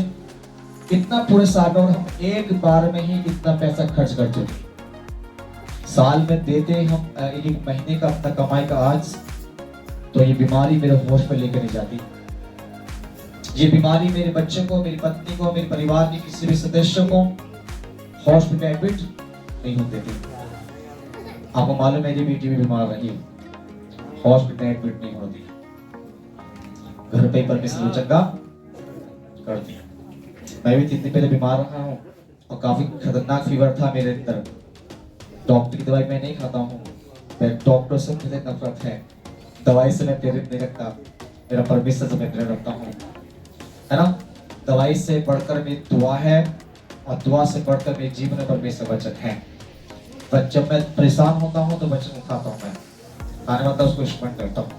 इतना पूरे साल में, और हम एक बार में ही इतना पैसा खर्च कर चुके। साल में देते हम एक महीने का अपना कमाई का आज, तो ये बीमारी मेरे होश पर लेकर नहीं जाती। ये बीमारी मेरे बच्चे को, मेरी पत्नी को, मेरे परिवार के किसी भी सदस्य को हॉस्पिटल में एडमिट नहीं होते थे। आपको मालूम है मेरी बेटी भी बीमार रही, हॉस्पिटल में एडमिट नहीं होती, घर पे परमेश्वर चंगा कर दिया। मैं भी 3 दिन पहले बीमार रहा हूँ और काफी खतरनाक फीवर था मेरे अंदर। डॉक्टर की दवाई मैं नहीं खाता हूँ, मैं डॉक्टर से मुझे नफरत है, दवाई से मैं प्रेरित नहीं रखता, मेरा परमेश्वर से मैं प्रेरित रखता हूँ, है ना। दवाई से बढ़कर मेरी दुआ है और दुआ से बढ़कर मेरे जीवन में परमेश्वर वचन है। पर जब मैं परेशान होता हूँ तो वचन उठाता हूँ, मैं खाने वाला उसको स्मरण करता हूँ।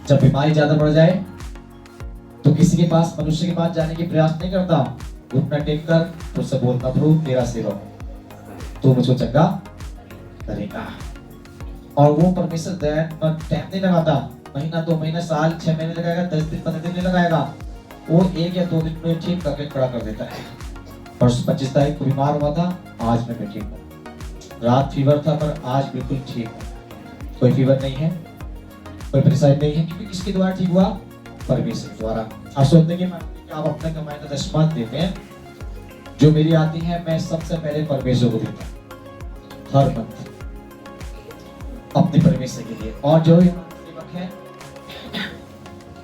जब बीमारी ज्यादा बढ़ जाए तो किसी के पास, मनुष्य के पास जाने की प्रयास नहीं करता, घुटना टेक कर उससे बोलता, प्रभु तेरा सेवक हूं, तू मुझको चंगा करेगा। और वो परमेश्वर टाइम नहीं लगाता, महीना 2 महीना, साल 6 महीने लगाएगा, 10 दिन 15 दिन नहीं लगाएगा, वो 1 या 2 दिन में ठीक करके खड़ा कर देता है। परसों 25 तारीख को बीमार हुआ था, आज मैं ठीक हूँ। रात फीवर था पर आज बिल्कुल ठीक हूँ, कोई फीवर नहीं है, कोई परेशानी नहीं है, क्योंकि किसके द्वारा ठीक हुआ, परमेश्वर द्वारा। आप सोचते हैं कि आप अपने कमाई का 10% देते हैं, जो मेरी आती है मैं सबसे पहले परमेश्वर को देता हूँ हर मंथ, अपने परमेश्वर के लिए। और जो सेवक है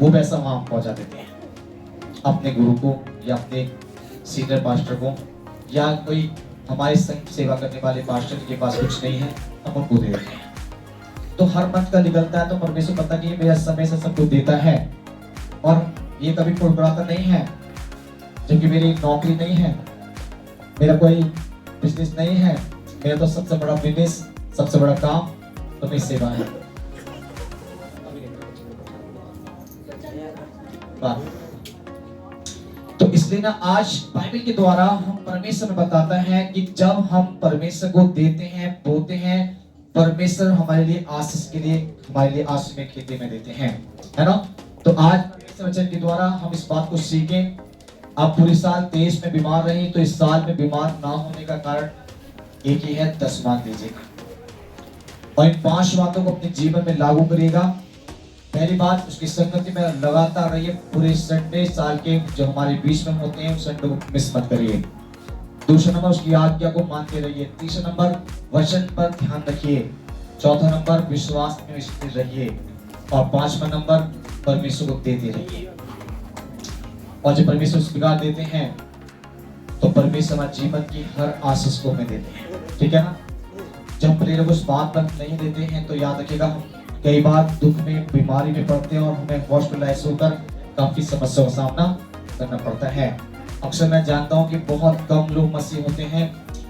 वो पैसा वहां पहुंचा देते हैं अपने गुरु को या अपने सीनियर पास्टर को, या कोई हमारे संग सेवा करने वाले पास्टर के पास कुछ नहीं है, हम उनको दे देते हैं। तो हर मंथ का निकलता है, तो परमेश्वर पता कि मेरा समय से सब कुछ देता है, और ये कभी कुड़कुड़ाता नहीं है, क्योंकि मेरी नौकरी नहीं है, मेरा कोई बिजनेस नहीं है, मेरा तो सबसे बड़ा बिजनेस सबसे बड़ा काम तुम्हें सेवा है। तो इसलिए ना आज बाइबल के द्वारा हम परमेश्वर में बताता है कि जब हम परमेश्वर को देते हैं, बोते हैं, परमेश्वर हमारे लिए आशीष के लिए, हमारे लिए आशीष में खेती में देते हैं, है ना। तो आज परमेश्वर वचन के द्वारा हम इस बात को सीखें। आप पूरे साल देश में बीमार रहे तो इस साल में बीमार ना होने का कारण एक ही है, 10 मांग दीजिएगा और इन 5 बातों को अपने जीवन में लागू करिएगा। पहली बात, उसकी संगति में लगातार रहिए। पूरे संडे साल के जो हमारे बीच में होते हैं उस संडे को मिस मत करिए। दूसरा नंबर, उसकी आज्ञा को मानते रहिए। तीसरा नंबर, वचन पर ध्यान रखिए। चौथा नंबर, विश्वास में स्थिर रहिए। और 5वां नंबर, परमेश्वर को देते रहिए। और जब परमेश्वर स्वीकार देते हैं तो परमेश्वर हमारे जीवन की हर आशीष को हमें देते हैं, ठीक है ना। जब हम प्रेरक उस बात पर नहीं देते हैं तो याद रखिएगा, हम कई बार दुख में, बीमारी में पड़ते हैं और हमें हॉस्पिटलाइज होकर काफी समस्याओं का सामना करना पड़ता है। अक्सर मैं जानता हूँ कि बहुत कम लोग मसीह होते हैं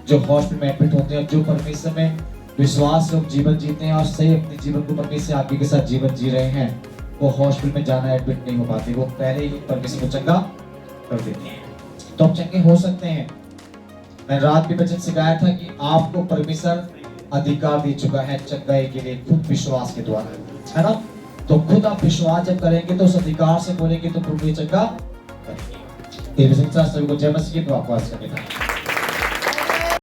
जो हॉस्पिटल में एडमिट होते हैं, जो परमेश्वर में विश्वास से जीवन जीते हैं और सही अपने जीवन को परमेश्वर आगे के साथ जीवन जी रहे हैं, वो हॉस्पिटल में जाना एडमिट नहीं हो पाते, वो पहले ही परमेश्वर को चंगा कर देते हैं। तो आप चंगे हो सकते हैं। मैं रात भी वचन सिखाया था कि आपको परमेश्वर अधिकार दे चुका है चंगाई के लिए, खुद विश्वास के द्वारा, है ना। तो खुद आप विश्वास जब करेंगे तो उस अधिकार से बोलेंगे तो प्रभु चंगा करेंगे। सभी को जय मसीह की दुआ आपको आज करने का।